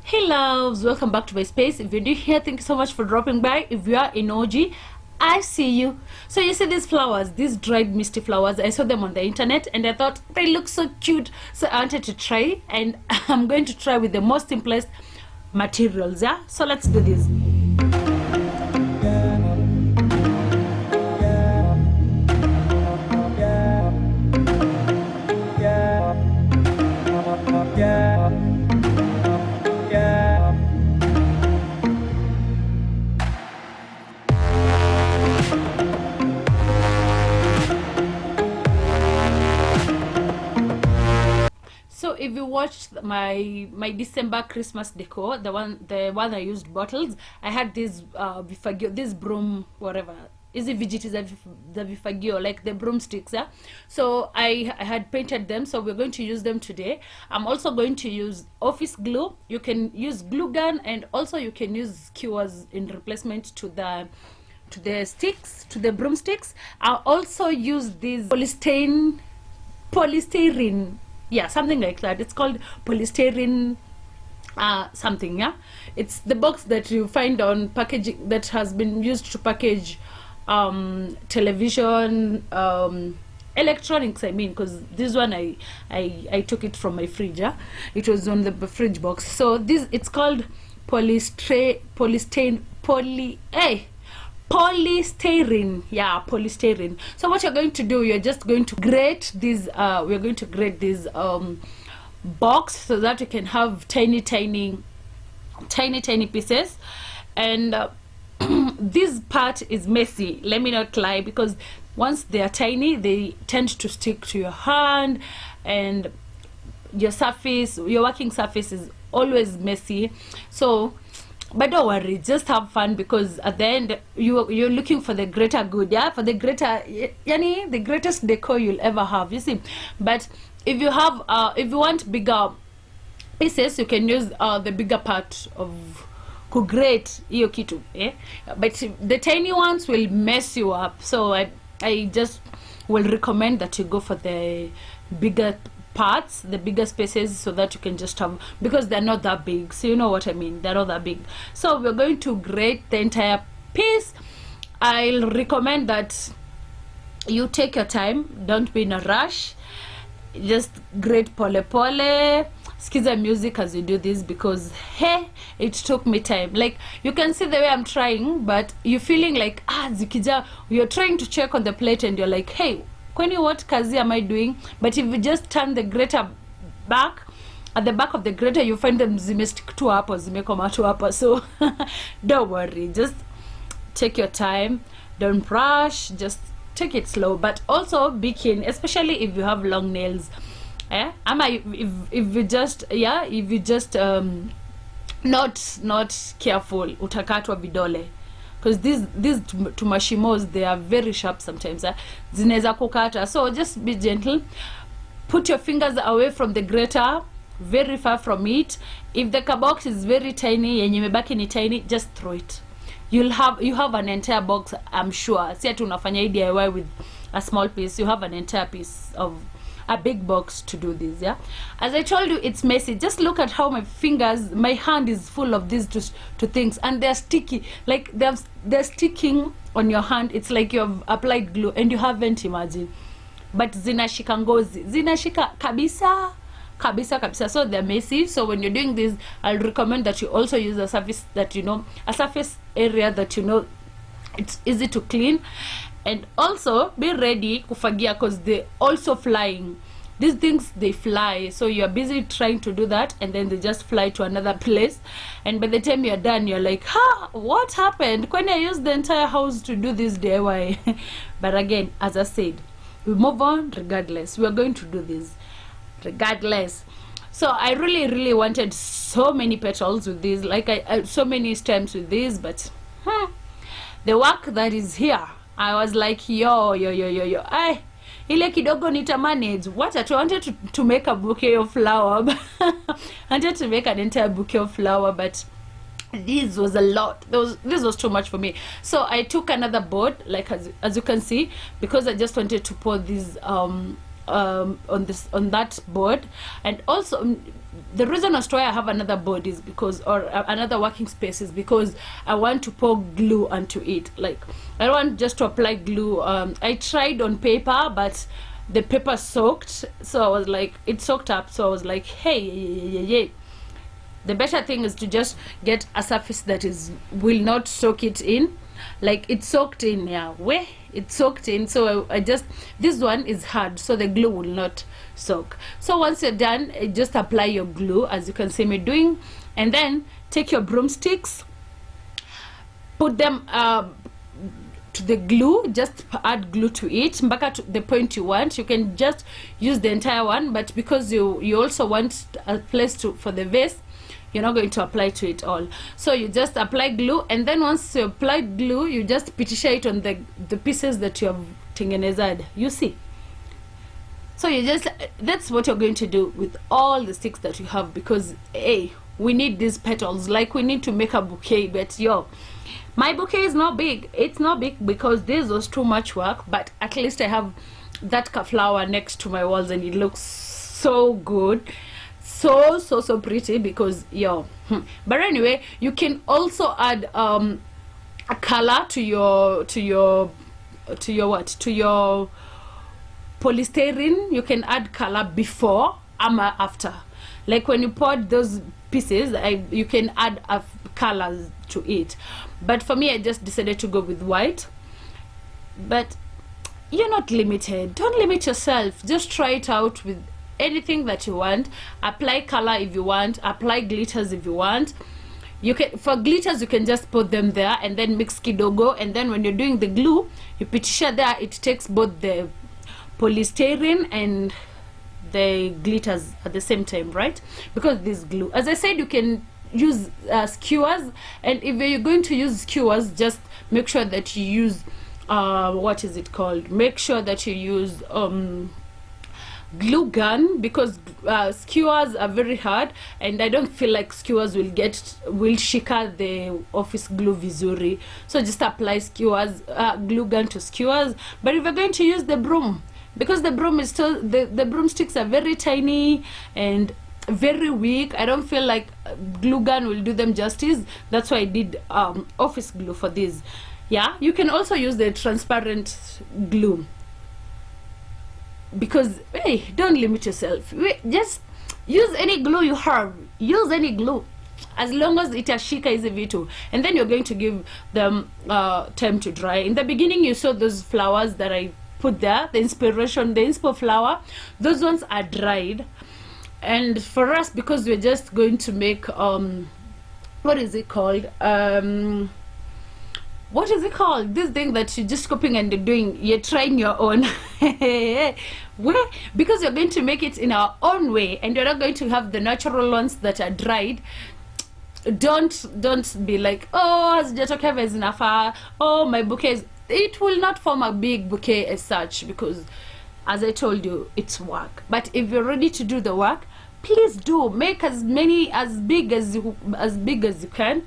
Hey loves, welcome back to my space. If you're new here, thank you so much for dropping by. If you are in OG, I see you. So you see these flowers, these dried misty flowers, I saw them on the internet and I thought they look so cute, so I wanted to try, and I'm going to try with the most simplest materials. Yeah, so let's do this. So if you watched my December Christmas decor, the one I used bottles, I had this vifagio, this broom, whatever. Is it veggies, the vifagio, like the broomsticks? Yeah. So I had painted them, so we're going to use them today. I'm also going to use office glue. You can use glue gun, and also you can use skewers in replacement to the sticks, to the broomsticks. I'll also use this polystyrene, yeah, something like that. It's called polystyrene something. Yeah, it's the box that you find on packaging that has been used to package television, electronics, I mean, because this one I took it from my fridge. Yeah, it was on the fridge box. So this, it's called polystyrene, yeah, polystyrene. So what you're going to do, you're just going to grate this, we're going to grate this box so that you can have tiny pieces. And this part is messy, let me not lie, because once they are tiny, they tend to stick to your hand, and your surface, your working surface, is always messy. So but don't worry, just have fun, because at the end you're looking for the greater good, yeah, for the greater, yani, the greatest decor you'll ever have, you see. But if you have if you want bigger pieces, you can use the bigger part of grate hiyo kitu, eh? But the tiny ones will mess you up, so I just will recommend that you go for the bigger parts, the bigger spaces, so that you can just have, because they're not that big, so you know what I mean, they're not that big. So we're going to grate the entire piece. I'll recommend that you take your time, don't be in a rush, just grate pole pole, skiza music as you do this, because hey, it took me time. Like, you can see the way I'm trying, but you're feeling like zikija, you're trying to check on the plate and you're like, hey, what kazi am I doing? But if you just turn the grater back, at the back of the grater, you find them zimestick tu hapo, zimekoma tu hapo. So don't worry, just take your time, don't rush, just take it slow. But also be keen, especially if you have long nails, if you just, yeah, if you just not careful, utakatwa vidole. Because these tumashimos, they are very sharp sometimes, zineza kukata. So just be gentle, put your fingers away from the grater, very far from it. If the box is very tiny, yenye mebaki ni tiny, just throw it. You have an entire box, I'm sure. Si ati unafanya DIY with a small piece, you have an entire piece of a big box to do this. Yeah, as I told you, it's messy. Just look at how my fingers, my hand is full of these two things, and they're sticky, like they're sticking on your hand. It's like you've applied glue and you haven't, imagine. But zinashika ngozi, zinashika kabisa, so they're messy. So when you're doing this, I'll recommend that you also use a surface that you know, a surface area that you know it's easy to clean. And also be ready kufagia, because they also flying. These things, they fly, so you're busy trying to do that, and then they just fly to another place, and by the time you're done, you're like, what happened when I used the entire house to do this DIY? But again, as I said, we move on regardless. We are going to do this regardless. So I really wanted so many petals with this, like I so many stems with this, but the work that is here, I was like, yo, ile kidogo nita manage. What I wanted to make a bouquet of flower. I wanted to make an entire bouquet of flower, but this was a lot. This was too much for me. So I took another board, like as you can see, because I just wanted to pour this on that board. And also the reason as to why I have another board is because, or another working space, is because I want to pour glue onto it. Like, I don't want just to apply glue. I tried on paper, but the paper soaked, so I was like, it soaked up, so I was like, hey, the better thing is to just get a surface that will not soak it in. Like, it soaked in, yeah, where it soaked in. So I just, this one is hard, so the glue will not soak. So once you're done, just apply your glue, as you can see me doing, and then take your broomsticks, put them to the glue, just add glue to it mpaka to the point you want. You can just use the entire one, but because you also want a place for the vase, you're not going to apply to it all. So you just apply glue, and then once you apply glue, you just pitisha it on the pieces that you have tengenezed, you see. So you just, that's what you're going to do with all the sticks that you have, because hey, we need these petals, like we need to make a bouquet. But yo, my bouquet is not big. It's not big because this was too much work, but at least I have that flower next to my walls, and it looks so good, so pretty, because yo. But anyway, you can also add a color to your polystyrene. You can add color before and after. Like when you poured those pieces, you can add colors to it. But for me, I just decided to go with white. But you're not limited. Don't limit yourself. Just try it out with anything that you want. Apply color if you want. Apply glitters if you want. You can, for glitters, you can just put them there and then mix kidogo. And then when you're doing the glue, you pitisha there. It takes both the polystyrene and the glitters at the same time, right? Because this glue, as I said, you can use skewers, and if you're going to use skewers, just make sure that you use what is it called, make sure that you use glue gun, because skewers are very hard, and I don't feel like skewers will shika the office glue vizuri. So just apply skewers, glue gun to skewers. But if you're going to use the broom, because the broom is still, the broomsticks are very tiny and very weak, I don't feel like glue gun will do them justice. That's why I did office glue for this. Yeah, you can also use the transparent glue, because hey, don't limit yourself. Just use any glue you have. Use any glue, as long as itashika hizi vitu, and then you're going to give them time to dry. In the beginning, you saw those flowers that I put there, the inspo flower, those ones are dried. And for us, because we're just going to make what is it called, this thing that you're just copying and you're trying your own. Because you're going to make it in our own way, and you're not going to have the natural ones that are dried. Don't be like, oh, oh, my bouquet it will not form a big bouquet as such, because as I told you, it's work. But if you're ready to do the work, please do make as big as you can.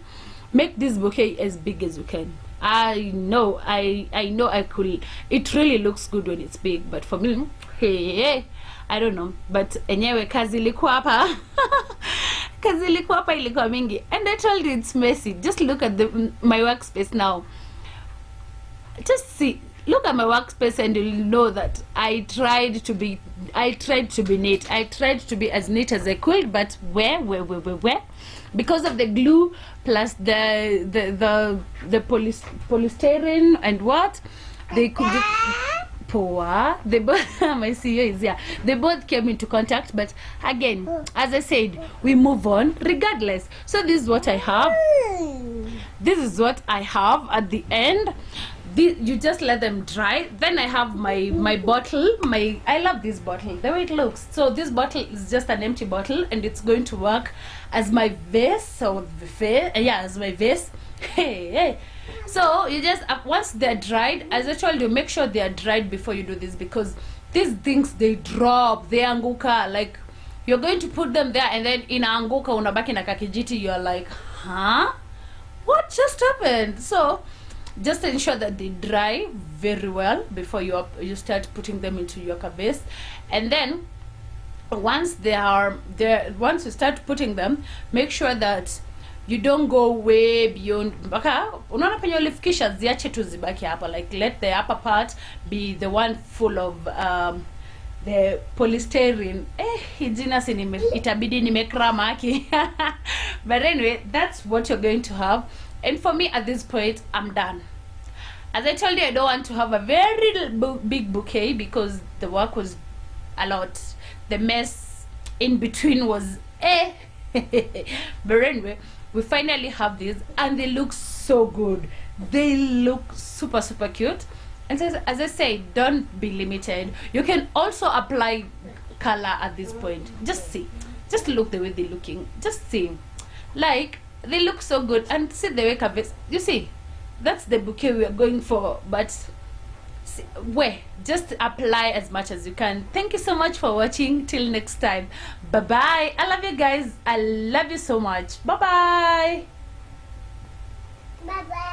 Make this bouquet as big as you can. I know I could. It really looks good when it's big, but for me, hey, I don't know. But anyway, kazi ilikuwa hapa. Kazi ilikuwa hapa, ilikuwa mingi, and I told you it's messy. Just look at my workspace now. Just look at my workspace, and you'll know that I tried to be neat. I tried to be as neat as I could, but where? Because of the glue plus the polystyrene and what they could be poor. They both my CEO is here. They both came into contact, but again, as I said, we move on regardless. So this is what I have. This is what I have at the end. You just let them dry. Then I have my bottle. I love this bottle, the way it looks. So this bottle is just an empty bottle, and it's going to work as my vase. So as my vase. Hey. So you just, once they're dried, as I told you, make sure they are dried before you do this, because these things, they drop, they anguka. Like, you're going to put them there, and then in anguka unabaki na kakijiti. You're like, huh, what just happened? So just ensure that they dry very well before you start putting them into your vase. And then once they are there, once you start putting them, make sure that you don't go way beyond mpaka unaona penye ulifikisha, ziache tu zibaki hapa, like let the upper part be the one full of the polystyrene. Jina itabidi nimekrama aki. But anyway, that's what you're going to have. And for me at this point, I'm done. As I told you, I don't want to have a very big bouquet because the work was a lot. The mess in between was but anyway, we finally have these and they look so good. They look super cute. And as I say, don't be limited. You can also apply color at this point. Just look the way they're looking. Just see, like, they look so good. And see the way you see, that's the bouquet we are going for. But see, just apply as much as you can. Thank you so much for watching. Till next time, bye bye. I love you guys. I love you so much. Bye bye. Bye bye.